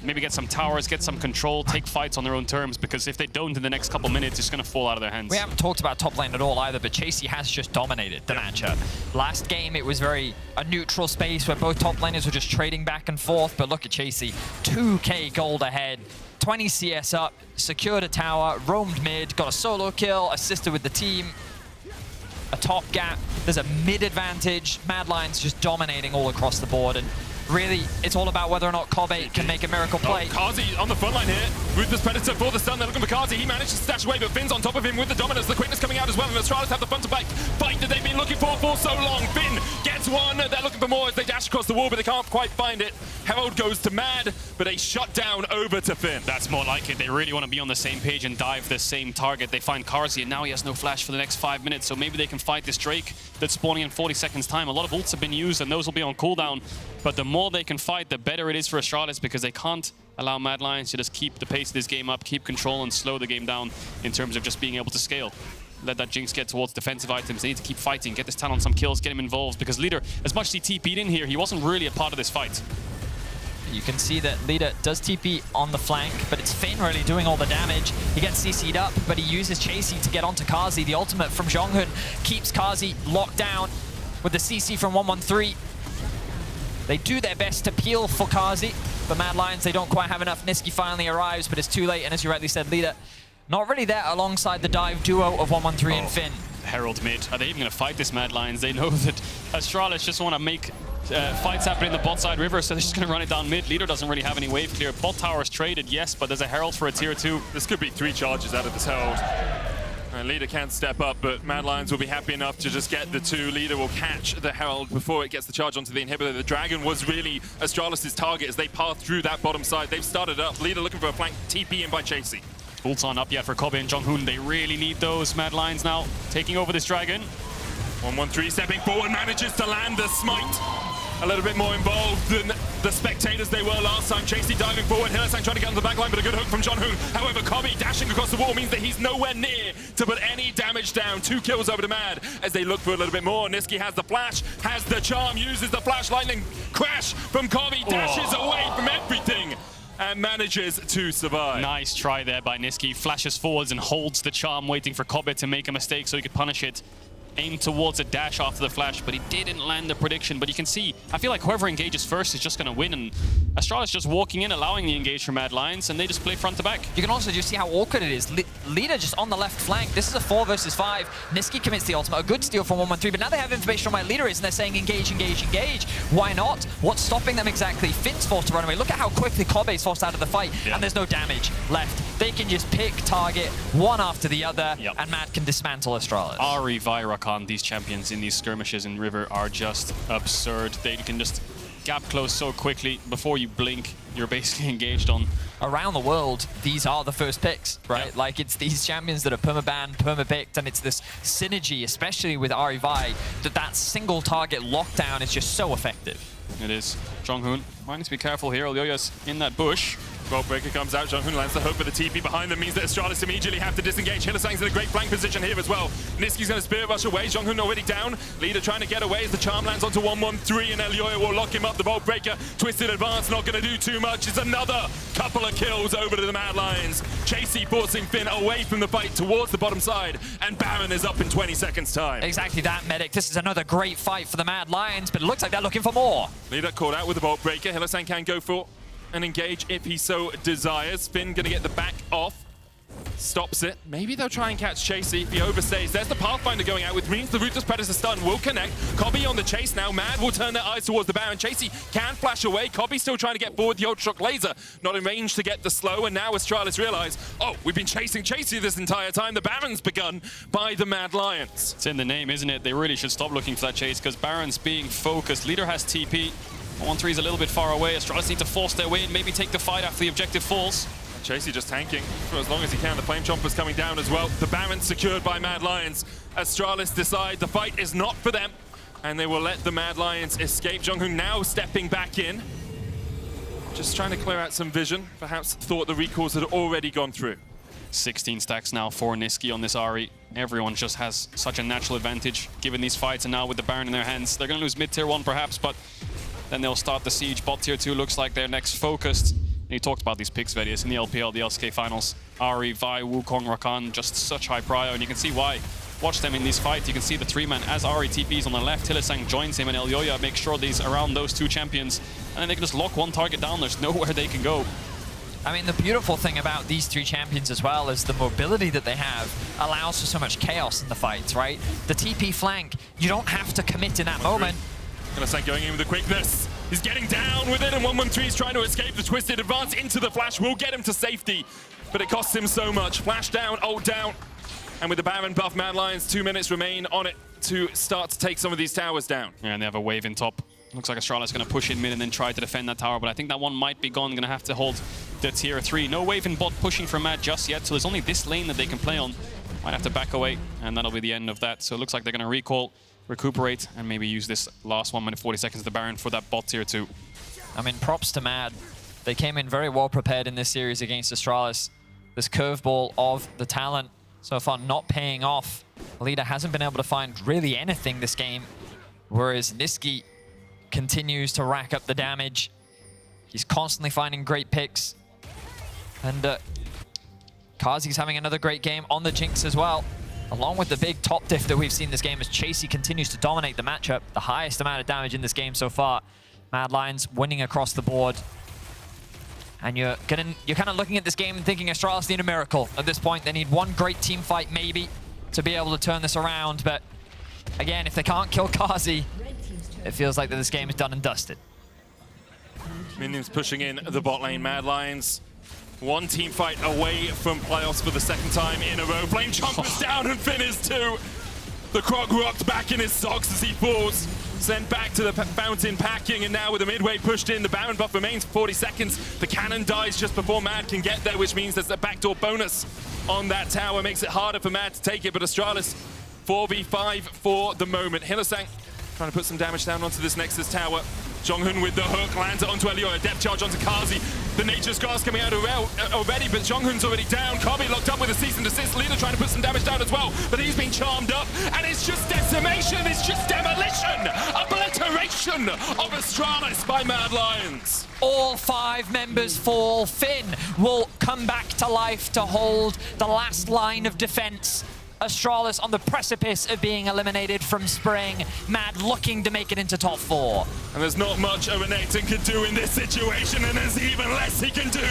Speaker 3: Maybe get some towers, get some control, take fights on their own terms, because if they don't in the next couple minutes, it's going to fall out of their hands.
Speaker 2: We haven't talked about top lane at all either, but Chasy has just dominated the matchup. Last game, it was a neutral space where both top laners were just trading back and forth, but look at Chasy, 2k gold ahead, 20 CS up, secured a tower, roamed mid, got a solo kill, assisted with the team. A top gap, there's a mid advantage. Mad Lions just dominating all across the board, and really, it's all about whether or not Kobbe can make a miracle play.
Speaker 1: Carzzy on the front line here. Ruthless Predator for the stun. They're looking for Carzzy. He managed to stash away, but Finn's on top of him with the dominance. The quickness coming out as well, and Astralis have the front to back fight that they've been looking for so long. Finn gets one. They're looking for more as they dash across the wall, but they can't quite find it. Herald goes to Mad, but a shut down over to Finn.
Speaker 3: That's more like it. They really want to be on the same page and dive the same target. They find Carzzy, and now he has no flash for the next 5 minutes, so maybe they can fight this Drake that's spawning in 40 seconds time. A lot of ults have been used, and those will be on cooldown, but the more they can fight, the better it is for Astralis, because they can't allow Mad Lions to just keep the pace of this game up, keep control, and slow the game down in terms of just being able to scale. Let that Jinx get towards defensive items. They need to keep fighting, get this Talon some kills, get him involved, because Leader, as much as he TP'd in here, he wasn't really a part of this fight.
Speaker 2: You can see that Leader does TP on the flank, but it's Finn really doing all the damage. He gets CC'd up, but he uses Chasy to get onto Carzzy. The ultimate from JeongHoon keeps Carzzy locked down with the CC from 113. They do their best to peel for Carzzy, but Mad Lions, they don't quite have enough. Nisqy finally arrives, but it's too late, and as you rightly said, Leader not really there alongside the dive duo of 113 and Finn.
Speaker 3: Herald mid. Are they even going to fight this Mad Lions? They know that Astralis just want to make fights happen in the bot side river, so they're just going to run it down mid. Leader doesn't really have any wave clear. Bot tower is traded, yes, but there's a Herald for a tier 2.
Speaker 1: This could be 3 charges out of this Herald. Leader can't step up, but Mad Lions will be happy enough to just get the 2. Leader will catch the Herald before it gets the charge onto the inhibitor. The Dragon was really Astralis' target as they path through that bottom side. They've started up. Leader looking for a flank. TP in by Chasy.
Speaker 3: Ults aren't up yet for Kobbe and JeongHoon. They really need those. Mad Lions now taking over this Dragon.
Speaker 1: 113 stepping forward, manages to land the smite. A little bit more involved than the spectators they were last time. Chasy diving forward, Hylissang trying to get on the back line, but a good hook from JeongHoon. However, Kobbe dashing across the wall means that he's nowhere near to put any damage down. 2 kills over to Mad as they look for a little bit more. Nisqy has the flash, has the charm, uses the flash lightning crash from Kobbe, dashes away from everything and manages to survive.
Speaker 3: Nice try there by Nisqy. Flashes forwards and holds the charm, waiting for Kobbe to make a mistake so he could punish it. Aimed towards a dash after the flash, but he didn't land the prediction. But you can see, I feel like whoever engages first is just going to win, and Astralis just walking in, allowing the engage from Mad Lions, and they just play front to back.
Speaker 2: You can also just see how awkward it is. Leader just on the left flank. This is a 4 versus 5. Nisqy commits the ultimate. A good steal from 113, but now they have information on where Leader is, and they're saying engage, engage, engage. Why not? What's stopping them exactly? Finn's forced to run away. Look at how quickly Kobbe is forced out of the fight, and there's no damage left. They can just pick target one after the other, and Mad can dismantle Astralis.
Speaker 3: Ahri, Rakan, these champions in these skirmishes in River are just absurd. They can just gap close so quickly. Before you blink, you're basically engaged on.
Speaker 2: Around the world, these are the first picks, right?
Speaker 3: Yep.
Speaker 2: Like, it's these champions that are perma-banned, perma-picked, and it's this synergy, especially with Ahri, that single target lockdown is just so effective.
Speaker 3: It is. JeongHoon might need to be careful here. Elyoya's in that bush.
Speaker 1: VoD breaker comes out. JeongHoon lands the hook, but the TP behind them means that Astralis immediately have to disengage. Hylissang's in a great flank position here as well. Nisqy's going to spirit rush away. JeongHoon already down. Leader trying to get away as the charm lands onto 113, and Elyoya will lock him up. The VoD breaker, twisted advance, not going to do too much. It's another couple of kills over to the Mad Lions. Chasy forcing Finn away from the fight towards the bottom side, and Baron is up in 20 seconds time.
Speaker 2: Exactly that, Medic. This is another great fight for the Mad Lions, but it looks like they're looking for more.
Speaker 1: Leader caught out with the VoD breaker. Hylissang can go for and engage if he so desires. Finn gonna get the back off. Stops it. Maybe they'll try and catch Chasy if he overstays. There's the Pathfinder going out, which means the Ruthless Predator stun will connect. Kobbe on the chase now. Mad will turn their eyes towards the Baron. Chasy can flash away. Kobbe still trying to get forward. The Ultra Shock Laser not in range to get the slow, and now Astralis realize, oh, we've been chasing Chasy this entire time. The Baron's begun by the Mad Lions.
Speaker 3: It's in the name, isn't it? They really should stop looking for that chase because Baron's being focused. Leader has TP. 1-3 is a little bit far away. Astralis need to force their way and maybe take the fight after the objective falls.
Speaker 1: Chasy just tanking for as long as he can. The Flame Chomper's coming down as well. The Baron secured by Mad Lions. Astralis decide the fight is not for them, and they will let the Mad Lions escape. JeongHoon now stepping back in. Just trying to clear out some vision. Perhaps thought the recalls had already gone through.
Speaker 3: 16 stacks now for Nisqy on this Ahri. Everyone just has such a natural advantage given these fights, and now with the Baron in their hands, they're going to lose mid-tier 1 perhaps, but then they'll start the siege. Bot tier 2 looks like they're next focused. And you talked about these picks, Vedius, in the LPL, the LCK finals. Ahri, Vi, Wukong, Rakan, just such high prio, and you can see why. Watch them in these fights. You can see the 3-man as Ahri TPs on the left. Hylissang joins him, and Elyoya makes sure that he's around those 2 champions. And then they can just lock one target down. There's nowhere they can go.
Speaker 2: I mean, the beautiful thing about these 3 champions as well is the mobility that they have allows for so much chaos in the fights, right? The TP flank, you don't have to commit in that moment.
Speaker 1: Hylissang going in with the quickness. He's getting down with it, and 113 is trying to escape. The twisted advance into the flash will get him to safety, but it costs him so much. Flash down, ult down, and with the Baron buff, Mad Lions 2 minutes remain on it to start to take some of these towers down.
Speaker 3: Yeah, and they have a wave in top. Looks like Astralis is going to push in mid and then try to defend that tower, but I think that one might be gone. Going to have to hold the tier 3. No wave in bot pushing for Mad just yet, so there's only this lane that they can play on. Might have to back away, and that'll be the end of that. So it looks like they're going to recall, recuperate, and maybe use this last 1 minute 40 seconds of the Baron for that bot tier 2.
Speaker 2: I mean, props to Mad. They came in very well prepared in this series against Astralis. This curveball of the Talon so far not paying off. Leader hasn't been able to find really anything this game, whereas Nisqy continues to rack up the damage. He's constantly finding great picks. And Carzzy's having another great game on the Jinx as well, along with the big top diff that we've seen this game as Chasy continues to dominate the matchup. The highest amount of damage in this game so far. Mad Lions winning across the board. And you're kind of looking at this game and thinking Astralis need a miracle at this point. They need one great team fight maybe to be able to turn this around. But again, if they can't kill Carzzy, it feels like that this game is done and dusted.
Speaker 1: Minions pushing in the bot lane. Mad Lions, one team fight away from playoffs for the second time in a row. Flame Chomp was down and finished too. The Croc rocked back in his socks as he falls. Sent back to the fountain packing, and now with the mid-wave pushed in, the Baron buff remains for 40 seconds. The cannon dies just before Mad can get there, which means there's a backdoor bonus on that tower. Makes it harder for Mad to take it, but Astralis 4v5 for the moment. Hylissang trying to put some damage down onto this Nexus tower. JeongHoon with the hook, lands it onto Elyoya, depth charge onto Carzzy. The Nature's Grass coming out already, but JeongHoon's already down. Kobbe locked up with a cease and desist. Leader trying to put some damage down as well, but he's been charmed up, and it's just decimation, it's just demolition, obliteration of Astralis by Mad Lions.
Speaker 2: All 5 members fall. Finn will come back to life to hold the last line of defense. Astralis on the precipice of being eliminated from Spring. Mad looking to make it into top 4.
Speaker 1: And there's not much a Renekton can do in this situation, and there's even less he can do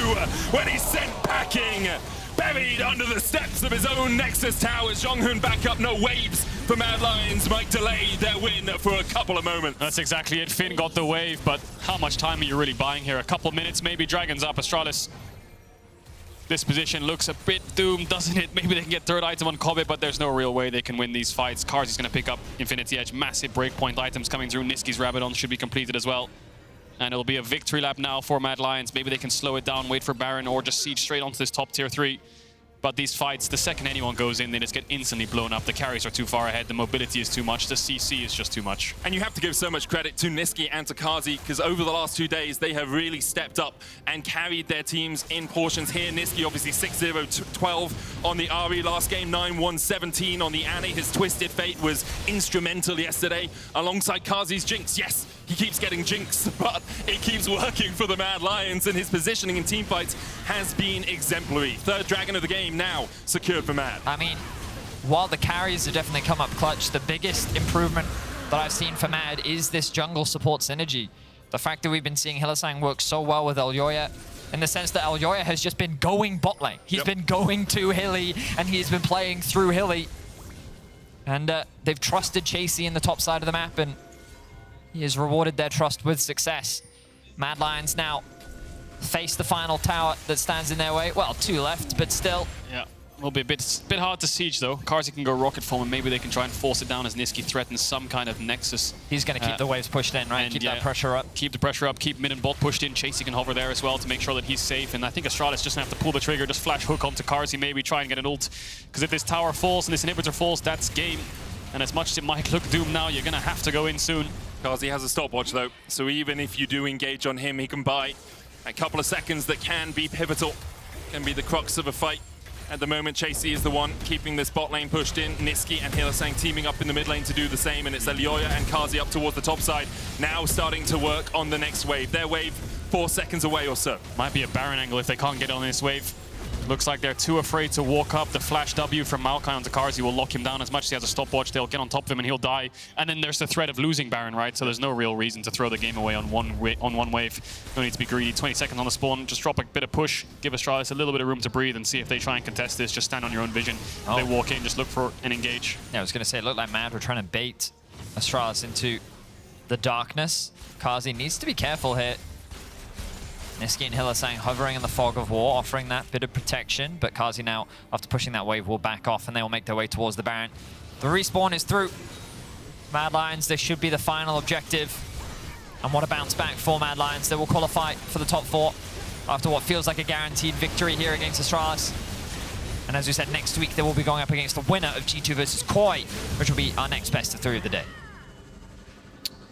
Speaker 1: when he's sent packing. Buried under the steps of his own Nexus towers. JeongHoon back up, no waves for Mad Lions might delay their win for a couple of moments.
Speaker 3: That's exactly it. Finn got the wave, but how much time are you really buying here? A couple minutes, maybe. Dragons up. Astralis. This position looks a bit doomed, doesn't it? Maybe they can get third item on Kobbe, but there's no real way they can win these fights. Carzzy's going to pick up Infinity Edge. Massive breakpoint items coming through. Nisqy's Rabadon should be completed as well. And it'll be a victory lap now for Mad Lions. Maybe they can slow it down, wait for Baron, or just siege straight onto this top tier 3. But these fights, the second anyone goes in, they just get instantly blown up. The carries are too far ahead, the mobility is too much, the CC is just too much.
Speaker 1: And you have to give so much credit to Nisqy and to Carzzy, because over the last 2 days, they have really stepped up and carried their teams in portions here. Nisqy obviously 6-0-12 on the Ahri last game, 9-1-17 on the Annie. His Twisted Fate was instrumental yesterday, alongside Carzzy's Jinx. Yes, he keeps getting Jinx, but it keeps working for the Mad Lions, and his positioning in teamfights has been exemplary. Third Dragon of the game now secured for Mad.
Speaker 2: I mean, while the carries have definitely come up clutch, the biggest improvement that I've seen for Mad is this jungle support synergy. The fact that we've been seeing Hylissang work so well with Elyoya, in the sense that Elyoya has just been going bot lane. He's been going to Hilly, and he's been playing through Hilly. And they've trusted Chasy in the top side of the map, and he has rewarded their trust with success. Mad Lions now face the final tower that stands in their way. Well, 2 left, but still.
Speaker 3: Yeah, will be a bit hard to siege though. Carzzy can go rocket form, and maybe they can try and force it down as Nisqy threatens some kind of nexus.
Speaker 2: He's going to keep the waves pushed in, right? Keep that pressure up.
Speaker 3: Keep the pressure up, keep mid and bot pushed in. Chasy can hover there as well to make sure that he's safe. And I think Astralis just going to have to pull the trigger, just flash hook onto Carzzy, maybe try and get an ult. Because if this tower falls and this inhibitor falls, that's game. And as much as it might look doomed now, you're going to have to go in soon.
Speaker 1: Carzzy has a stopwatch though, so even if you do engage on him, he can buy a couple of seconds that can be pivotal, can be the crux of a fight. At the moment, Chasy is the one keeping this bot lane pushed in. Nisqy and Hylissang teaming up in the mid lane to do the same, and it's Elyoya and Carzzy up towards the top side, now starting to work on the next wave. Their wave 4 seconds away or so.
Speaker 3: Might be a Baron angle if they can't get on this wave. Looks like they're too afraid to walk up. The flash W from Maokai onto Carzzy will lock him down. As much as he has a stopwatch, they'll get on top of him and he'll die. And then there's the threat of losing Baron, right? So there's no real reason to throw the game away on one wave. No need to be greedy. 20 seconds on the spawn. Just drop a bit of push. Give Astralis a little bit of room to breathe and see if they try and contest this. Just stand on your own vision. They walk in, just look for and engage.
Speaker 2: Yeah, I was going to say, it looked like Mad were trying to bait Astralis into the darkness. Carzzy needs to be careful here. Nisqy and Hylissang hovering in the fog of war, offering that bit of protection, but Carzzy now, after pushing that wave, will back off and they will make their way towards the Baron. The respawn is through. Mad Lions, this should be the final objective. And what a bounce back for Mad Lions. They will qualify for the top 4 after what feels like a guaranteed victory here against Astralis. And as we said, next week they will be going up against the winner of G2 versus Koi, which will be our next best of 3 of the day.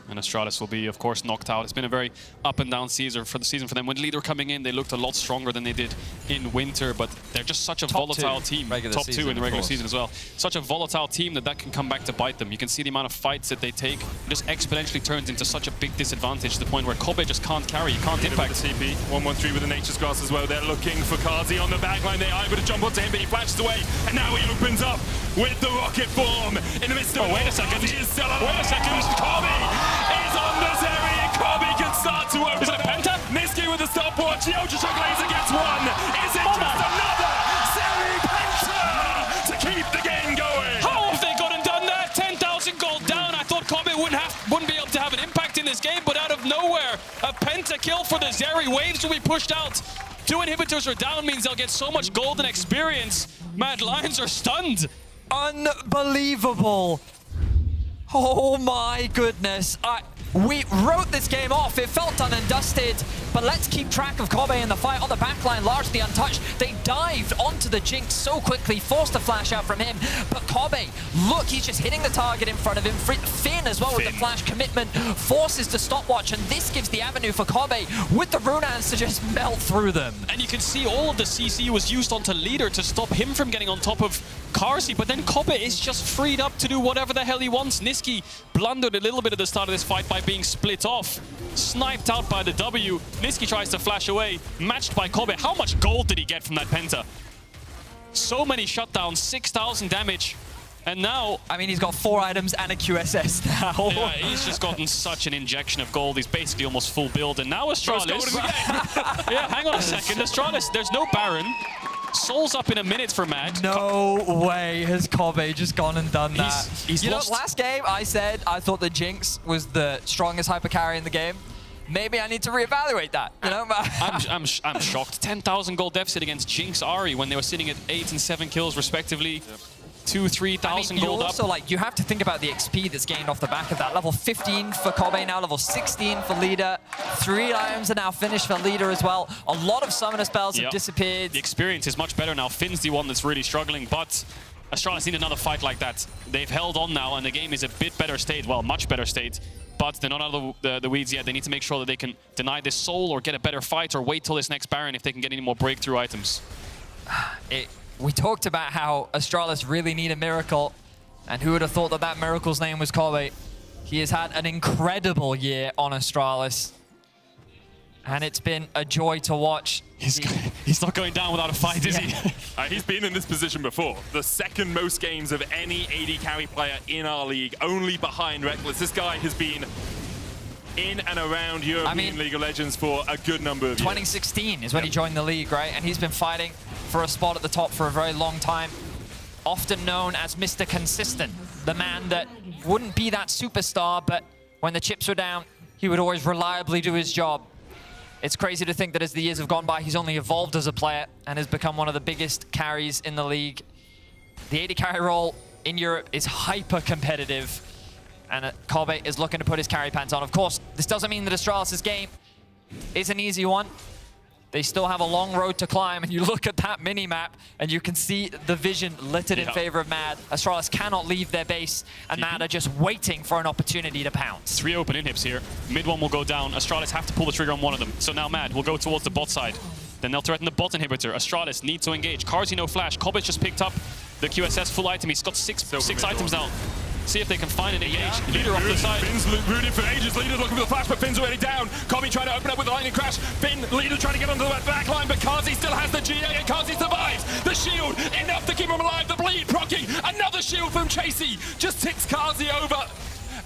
Speaker 3: And Astralis will be, of course, knocked out. It's been a very up and down season for them. When Leader coming in, they looked a lot stronger than they did in winter, but they're just such a volatile team. Top 2 in the regular season as well. Such a volatile team that can come back to bite them. You can see the amount of fights that they take. It just exponentially turns into such a big disadvantage to the point where Kobbe just can't carry, can't impact.
Speaker 1: The CP, 1-1-3 with the Nature's Grass as well. They're looking for Carzzy on the backline. They are able to jump onto him, but he flashes away. And now he opens up with the rocket form in the midst of
Speaker 3: wait a second.
Speaker 1: He is still alive. Wait a second. Kobbe is on the Zeri, and Kobbe can start to open.
Speaker 3: Is it a penta?
Speaker 1: Nisqy with the stopwatch. The Ultra Shock Laser gets one. Is it just another Zeri penta to keep the game going?
Speaker 3: the Zeri. Waves will be pushed out. 2 inhibitors are down, means they'll get so much golden experience. Mad Lions are stunned.
Speaker 2: Unbelievable. Oh my goodness. We wrote this game off. It felt done and dusted. But let's keep track of Kobbe in the fight on the backline, largely untouched. They dived onto the Jinx so quickly, forced a flash out from him. But Kobbe, look, he's just hitting the target in front of him. Finn as well with the flash commitment, forces the stopwatch, and this gives the avenue for Kobbe with the Runans to just melt through them.
Speaker 3: And you can see all of the CC was used onto Leader to stop him from getting on top of Carzzy, but then Kobbe is just freed up to do whatever the hell he wants. Nisqy blundered a little bit at the start of this fight by being split off. Sniped out by the W. Nisqy tries to flash away, matched by Kobbe. How much gold did he get from that Penta? So many shutdowns, 6,000 damage. And now...
Speaker 2: I mean, he's got 4 items and a QSS now.
Speaker 3: Yeah, he's just gotten such an injection of gold. He's basically almost full build. And now Astralis... Yeah, hang on a second. Astralis, there's no Baron. Soul's up in a minute for Mad.
Speaker 2: No way has Kobbe just gone and done that.
Speaker 3: He's lost.
Speaker 2: Last game I said I thought the Jinx was the strongest hyper carry in the game. Maybe I need to reevaluate that. You know,
Speaker 3: I'm shocked. 10,000 gold deficit against Jinx Ahri when they were sitting at 8 and 7 kills respectively. 2,000-3,000 gold up.
Speaker 2: Also, like, you have to think about the XP that's gained off the back of that. Level 15 for Kobbe now, level 16 for Leader. 3 items are now finished for Leader as well. A lot of summoner spells have disappeared.
Speaker 3: The experience is much better now. Finn's the one that's really struggling, but Astralis need another fight like that. They've held on now, and the game is a bit better state. Well, much better state. But they're not out of the weeds yet. They need to make sure that they can deny this soul or get a better fight or wait till this next Baron if they can get any more breakthrough items.
Speaker 2: We talked about how Astralis really need a miracle, and who would have thought that that miracle's name was Kobbe. He has had an incredible year on Astralis, and it's been a joy to watch.
Speaker 3: He's not going down without a fight, is he?
Speaker 1: He's been in this position before. The second most games of any AD carry player in our league, only behind Reckless. This guy has been in and around European League of Legends for a good number of years.
Speaker 2: 2016 is when he joined the league, right? And he's been fighting for a spot at the top for a very long time. Often known as Mr. Consistent, the man that wouldn't be that superstar, but when the chips were down, he would always reliably do his job. It's crazy to think that as the years have gone by, he's only evolved as a player and has become one of the biggest carries in the league. The AD carry role in Europe is hyper competitive, and Kobbe is looking to put his carry pants on. Of course, this doesn't mean that Astralis' game is an easy one. They still have a long road to climb, and you look at that mini-map, and you can see the vision littered in favor of Mad. Astralis cannot leave their base, and Mad are just waiting for an opportunity to pounce.
Speaker 3: 3 open inhibs here. Mid one will go down. Astralis have to pull the trigger on one of them. So now Mad will go towards the bot side. Then they'll threaten the bot inhibitor. Astralis need to engage. Carzzy no flash. Kobbe's just picked up the QSS full item. He's got six items now. See if they can find an engage. Leader off the side.
Speaker 1: Finn's rooted for ages. Leader's looking for the flash, but Finn's already down. Kobbe trying to open up with the lightning crash. Finn, Leader trying to get onto the back line, but Carzzy still has the GA, and Carzzy survives. The shield, enough to keep him alive. The bleed, proccing. Another shield from Chasy. Just ticks Carzzy over,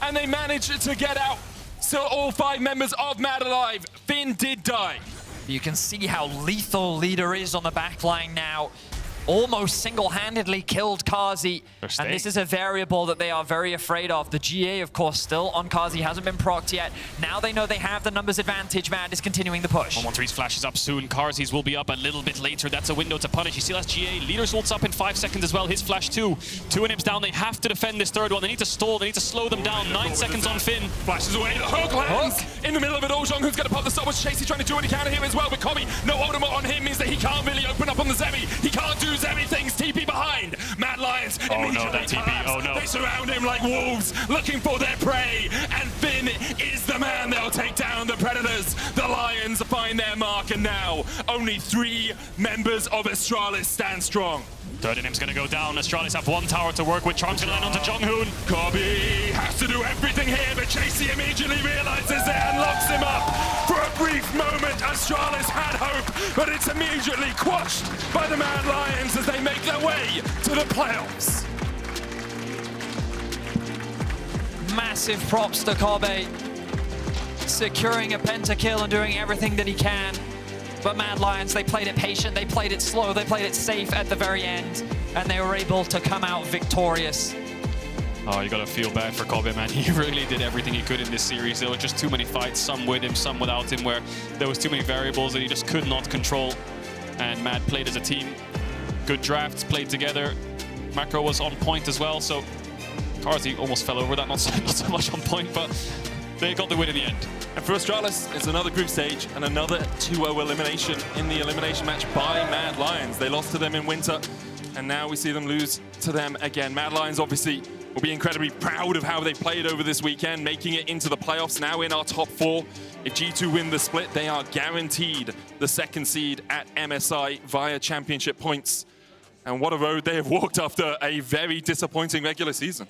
Speaker 1: and they manage to get out. So all 5 members of Mad alive. Finn did die.
Speaker 2: You can see how lethal Leader is on the back line now. Almost single-handedly killed Carzzy, and this is a variable that they are very afraid of. The GA, of course, still on Carzzy, hasn't been procced yet. Now they know they have the numbers advantage. Mad is continuing the push.
Speaker 3: 113's flash is up soon. Carzzy's will be up a little bit later. That's a window to punish. He still has GA. Leader's ult's up in 5 seconds as well. His flash too. 2 inhibs down. They have to defend this third one. They need to stall. They need to slow them down. 9 seconds on Finn.
Speaker 1: Flashes away. The hook lands in the middle of it all. JeongHoon's going to pop the stop. Chasy trying to do what he can here as well, but Kobbe, no ultimate on him means that he can't really open up on the Zeri. He can't do Zeri things. TP behind. Mad Lions immediately
Speaker 3: that TP. Oh no.
Speaker 1: They surround him like wolves, looking for their prey. And Finn is the man. They'll take down the Predators. The Lions find their mark, and now only 3 members of Astralis stand strong.
Speaker 3: Third inhib's gonna go down. Astralis have 1 tower to work with. Charm's gonna land onto JeongHoon.
Speaker 1: Kobbe has to do everything here, but Chasy immediately realizes it and locks him up. For a brief moment, Astralis had hope, but it's immediately quashed by the Mad Lions as they make their way to the playoffs.
Speaker 2: Massive props to Kobbe, securing a pentakill and doing everything that he can. But Mad Lions, they played it patient, they played it slow, they played it safe at the very end, and they were able to come out victorious.
Speaker 3: Oh, you gotta feel bad for Kobbe, man. He really did everything he could in this series. There were just too many fights, some with him, some without him, where there was too many variables that he just could not control. And Mad played as a team. Good drafts, played together. Macro was on point as well, so Carzzy almost fell over that, not so much on point, but they got the win in the end.
Speaker 1: And for Astralis, it's another group stage and another 2-0 elimination in the elimination match by Mad Lions. They lost to them in winter, and now we see them lose to them again. Mad Lions obviously will be incredibly proud of how they played over this weekend, making it into the playoffs, now in our top 4. If G2 win the split, they are guaranteed the 2nd seed at MSI via championship points. And what a road they have walked after a very disappointing regular season.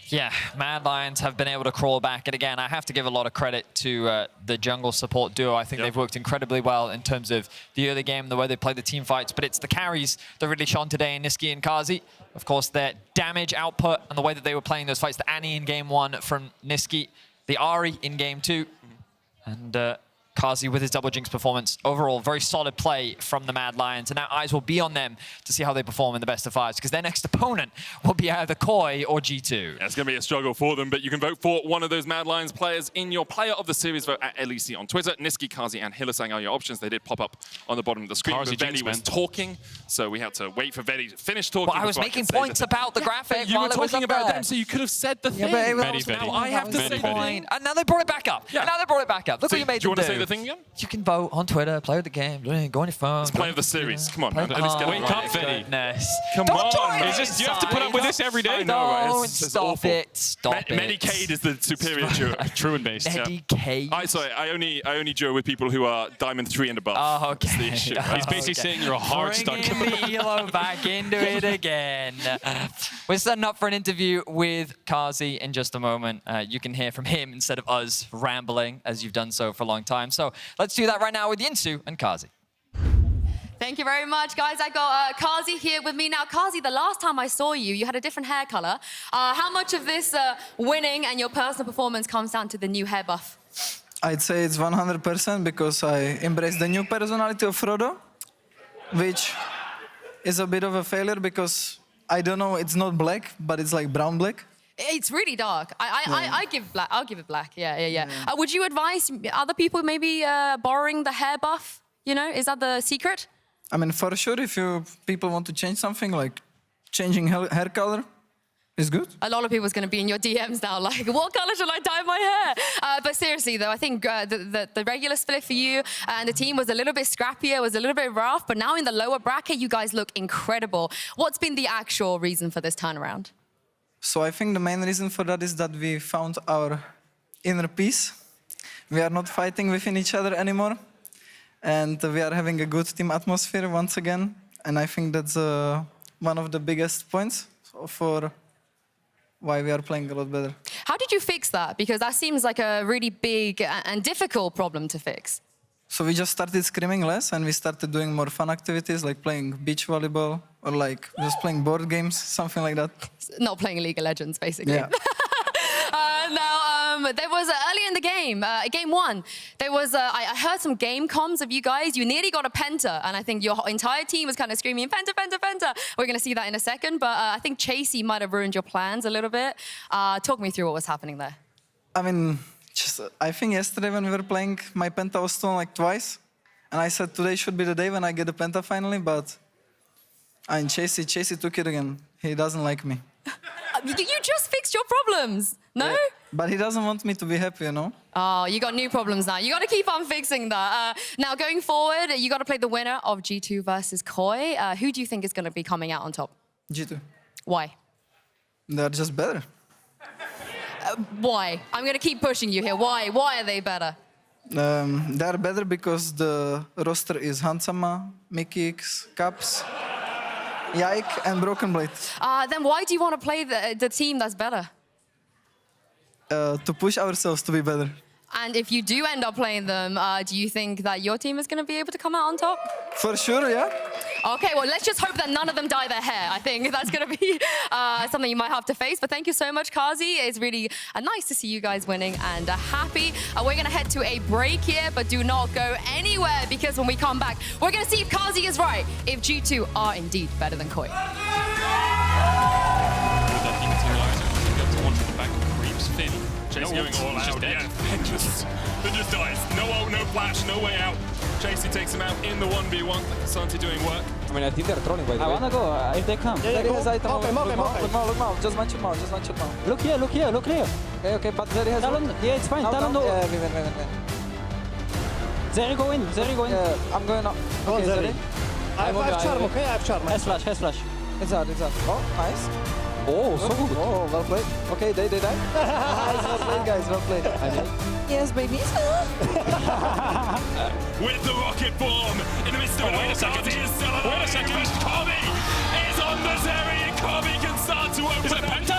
Speaker 2: Yeah, Mad Lions have been able to crawl back. And again, I have to give a lot of credit to the jungle support duo. I think they've worked incredibly well in terms of the early game, the way they play the team fights. But it's the carries that really shone today in Nisqy and Carzzy. Of course, their damage output and the way that they were playing those fights. The Annie in game 1 from Nisqy, the Ahri in game 2. And Carzzy with his double Jinx performance. Overall, very solid play from the Mad Lions. And now eyes will be on them to see how they perform in the best of 5s, because their next opponent will be either Koi or G2.
Speaker 1: Yeah, it's going to be a struggle for them, but you can vote for one of those Mad Lions players in your Player of the Series vote at LEC on Twitter. Nisqy, Carzzy, and Hylissang are your options. They did pop up on the bottom of the screen.
Speaker 3: Carzzy
Speaker 1: but Vedi was talking, so we had to wait for Vedi to finish talking.
Speaker 2: Well, I was making points about the graphic
Speaker 1: you
Speaker 2: while
Speaker 1: were
Speaker 2: it was
Speaker 1: talking
Speaker 2: up
Speaker 1: about
Speaker 2: there.
Speaker 1: them, so you could have said the thing.
Speaker 2: But
Speaker 1: now I have to say the thing.
Speaker 2: And now they brought it back up.
Speaker 1: Yeah.
Speaker 2: And now they brought it back up. Look
Speaker 1: So
Speaker 2: what you made
Speaker 1: do you
Speaker 2: them
Speaker 1: want to say the thing again?
Speaker 2: You can vote on Twitter, play with the game, go on your phone.
Speaker 1: It's Player of the Series. Come on, man. At least get it
Speaker 3: Wake
Speaker 1: right.
Speaker 3: up, Vedi.
Speaker 1: Come
Speaker 2: Don't
Speaker 1: on,
Speaker 2: join
Speaker 1: man.
Speaker 3: Is this, do you have to put up with this every day?
Speaker 1: I know, right?
Speaker 2: Don't
Speaker 1: It's
Speaker 2: stop
Speaker 1: awful.
Speaker 2: it. Stop it.
Speaker 1: Medicaid is the superior duo.
Speaker 3: Truant-based.
Speaker 2: Medicaid.
Speaker 1: I only duo with people who are Diamond 3 and above.
Speaker 2: Oh,
Speaker 1: That's the
Speaker 2: okay.
Speaker 1: issue.
Speaker 3: He's basically saying you're a hard stuck.
Speaker 2: Bringing the Elo back into it again. We're setting up for an interview with Carzzy in just a moment. You can hear from him instead of us rambling, as you've done so for a long time. So let's do that right now with Yinsu and Carzzy.
Speaker 4: Thank you very much, guys. I got Carzzy here with me now. Carzzy, the last time I saw you, you had a different hair color. How much of this winning and your personal performance comes down to the new hair buff?
Speaker 6: I'd say it's 100% because I embrace the new personality of Frodo, which is a bit of a failure because I don't know, it's not black, but it's like brown black.
Speaker 4: It's really dark. I give black. I'll give it black. Yeah. Would you advise other people maybe borrowing the hair buff? You know, is that the secret?
Speaker 6: I mean, for sure, if people want to change something, like changing hair color is good.
Speaker 4: A lot of people's going to be in your DMs now, like, what color should I dye my hair? But seriously, though, I think the regular split for you and the team was a little bit scrappier, was a little bit rough, but now in the lower bracket, you guys look incredible. What's been the actual reason for this turnaround?
Speaker 6: So I think the main reason for that is that we found our inner peace. We are not fighting within each other anymore. And we are having a good team atmosphere once again. And I think that's one of the biggest points for why we are playing a lot better.
Speaker 4: How did you fix that? Because that seems like a really big and difficult problem to fix.
Speaker 6: So we just started scrimming less and we started doing more fun activities like playing beach volleyball or like just playing board games, something like that.
Speaker 4: Not playing League of Legends, basically.
Speaker 6: Yeah.
Speaker 4: Now, there was earlier in the game, game 1, there was, I heard some game comms of you guys. You nearly got a penta, and I think your entire team was kind of screaming, penta, penta, penta. We're going to see that in a second, but I think Chasy might have ruined your plans a little bit. Talk me through what was happening there.
Speaker 6: I mean, I think yesterday when we were playing, my penta was stolen like twice. And I said today should be the day when I get the penta finally, but Chasy took it again. He doesn't like me.
Speaker 4: You just fixed your problems, no?
Speaker 6: Yeah, but he doesn't want me to be happy, you know?
Speaker 4: Oh, you got new problems now. You got to keep on fixing that. Now, going forward, you got to play the winner of G2 versus Koi. Who do you think is going to be coming out on top?
Speaker 6: G2.
Speaker 4: Why?
Speaker 6: They're just better.
Speaker 4: Why? I'm going to keep pushing you here. Why? Why are they better?
Speaker 6: They're better because the roster is Hansama, Mikix, Caps, Yike, and Broken Blade.
Speaker 4: Then why do you want to play the team that's better?
Speaker 6: To push ourselves to be better.
Speaker 4: And if you do end up playing them, do you think that your team is going to be able to come out on top?
Speaker 6: For sure, yeah.
Speaker 4: Okay, well, let's just hope that none of them dye their hair. I think that's going to be something you might have to face. But thank you so much, Carzzy. It's really nice to see you guys winning and happy. We're going to head to a break here, but do not go anywhere because when we come back, we're going to see if Carzzy is right, if G2 are indeed better than Koi.
Speaker 1: Chasy going all out.
Speaker 3: Just dead.
Speaker 1: Yeah, they just dies. No ult, no flash, no way out. Chasy takes him out in the 1v1. Santi doing work.
Speaker 7: I mean, I think they're trolling, by the way.
Speaker 8: I wanna go if they come.
Speaker 7: There is item.
Speaker 6: Look Mao. Just one shot Mao.
Speaker 8: Look here.
Speaker 6: Okay, but Zeri has
Speaker 8: Talon, yeah, it's fine. Talon, no.
Speaker 6: Yeah, we win.
Speaker 8: Zeri go in.
Speaker 6: Yeah, I'm going up. Okay, Zeri.
Speaker 9: I have charm, okay? I have charm.
Speaker 8: Has flash.
Speaker 6: It's out. Oh, nice.
Speaker 7: Oh, so good.
Speaker 6: Oh, well played. Okay, they die. Nice, well played, guys. Well played. Yes, babies.
Speaker 1: With the rocket bomb in the midst of it all, Carzzy is still alive. Kobbe is on the Zeri, and Kobbe can start to open up.